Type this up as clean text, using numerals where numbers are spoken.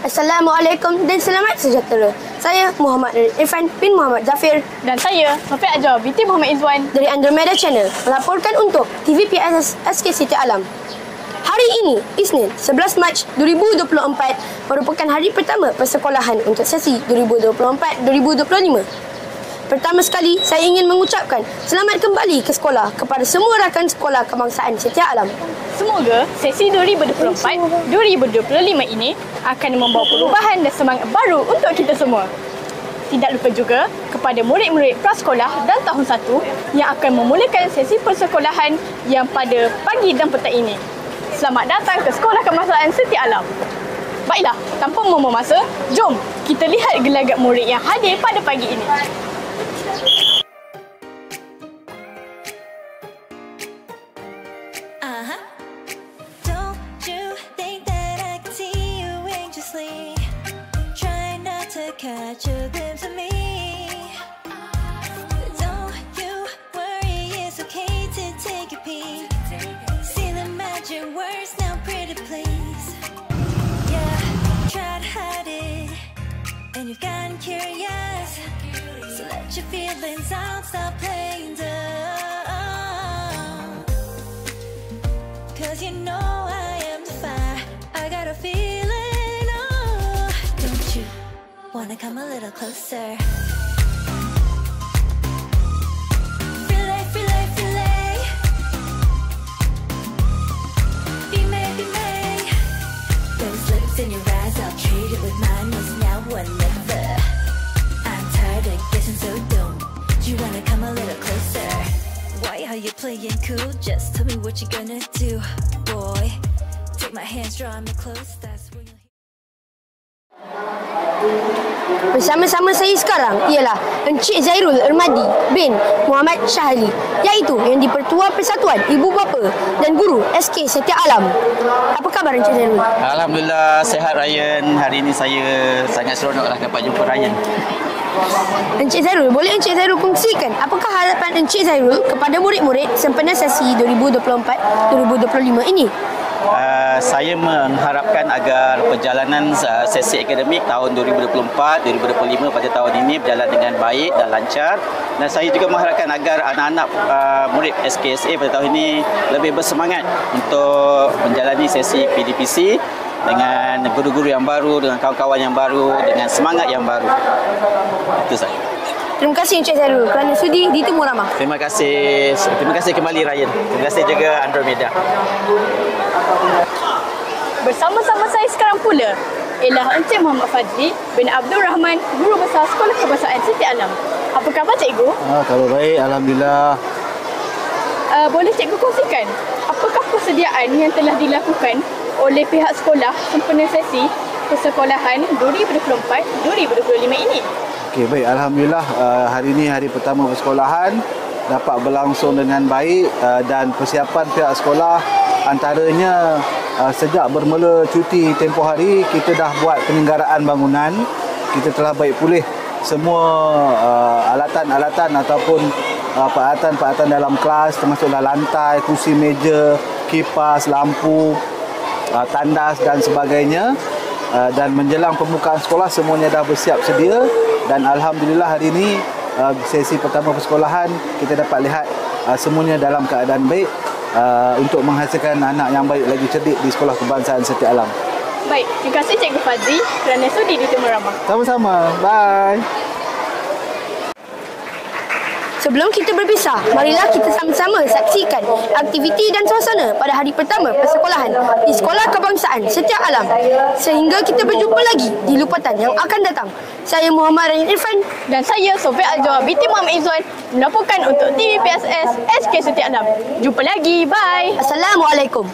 Assalamualaikum dan selamat sejahtera. Saya Muhammad Irfan bin Muhammad Zafir dan saya Sofia Ajwa binti Muhammad Izwan dari Andromeda Channel melaporkan untuk TVPS SK Siti Alam. Hari ini, Isnin 11 Mac 2024 merupakan hari pertama persekolahan untuk sesi 2024-2025. Pertama sekali, saya ingin mengucapkan selamat kembali ke sekolah kepada semua rakan sekolah kebangsaan Setia Alam. Semoga sesi 2024-2025 ini akan membawa perubahan dan semangat baru untuk kita semua. Tidak lupa juga kepada murid-murid prasekolah dan tahun 1 yang akan memulakan sesi persekolahan yang pada pagi dan petang ini. Selamat datang ke Sekolah Kebangsaan Setia Alam. Baiklah, tanpa membuang masa, jom kita lihat gelagat murid yang hadir pada pagi ini. Catch a glimpse of me. Don't you worry, it's okay to take a peek. See the magic words now, pretty please. Yeah, try to hide it, and you've gotten curious. So let your feelings out, stop playing dumb. 'Cause you know I am the fire, I got a feeling. Wanna come a little closer? Relay, relay, relay. Be me. Those lips in your eyes, I'll trade it with mine. It's now or never. I'm tired of guessing, so don't you wanna come a little closer? Why are you playing cool? Just tell me what you're gonna do, boy. Take my hands, draw me close. That's when you'll. Bersama-sama saya sekarang ialah Encik Zairul Ermadi bin Muhammad Syahali, iaitu yang di-Pertua Persatuan Ibu Bapa dan Guru SK Setia Alam. Apa khabar Encik Zairul? Alhamdulillah, sihat Ryan. Hari ini saya sangat seronoklah dapat jumpa Ryan. Encik Zairul, boleh Encik Zairul kongsikan apakah harapan Encik Zairul kepada murid-murid sempena sesi 2024-2025 ini? Saya mengharapkan agar perjalanan sesi akademik tahun 2024-2025 pada tahun ini berjalan dengan baik dan lancar, dan saya juga mengharapkan agar anak-anak murid SKSA pada tahun ini lebih bersemangat untuk menjalani sesi PDPC dengan guru-guru yang baru, dengan kawan-kawan yang baru, dengan semangat yang baru. Itu saja. Terima kasih Encik Zairul kerana sudi ditemu ramah. Terima kasih kembali Ryan. Terima kasih juga Andromeda. Bersama-sama saya sekarang pula ialah Encik Muhammad Fadli bin Abdul Rahman, Guru Besar Sekolah Kebangsaan Setia Alam. Apa khabar Cikgu? Khabar baik, Alhamdulillah. Boleh Cikgu kongsikan apakah persediaan yang telah dilakukan oleh pihak sekolah sempena sesi persekolahan 2024-2025 ini? Okey, baik, Alhamdulillah, hari ini hari pertama persekolahan dapat berlangsung dengan baik, dan persiapan pihak sekolah antaranya sejak bermula cuti tempoh hari kita dah buat penyelenggaraan bangunan. Kita telah baik pulih semua alatan-alatan ataupun peralatan-peralatan dalam kelas, termasuklah lantai, kursi meja, kipas, lampu, tandas dan sebagainya. Dan menjelang pembukaan sekolah semuanya dah bersiap sedia, dan alhamdulillah hari ini sesi pertama persekolahan kita dapat lihat semuanya dalam keadaan baik untuk menghasilkan anak yang baik lagi cerdik di Sekolah Kebangsaan Setia Alam. Baik, terima kasih Cikgu Fadli kerana sudi ditemu ramah. Sama-sama. Bye. Sebelum kita berpisah, marilah kita sama-sama saksikan aktiviti dan suasana pada hari pertama persekolahan di Sekolah Kebangsaan Setia Alam. Sehingga kita berjumpa lagi di lupatan yang akan datang. Saya Muhammad Ryan Irfan dan saya Sofia Ajwa binti Muhammad Izwan melaporkan untuk TVPSS SK Setia Alam. Jumpa lagi, bye. Assalamualaikum.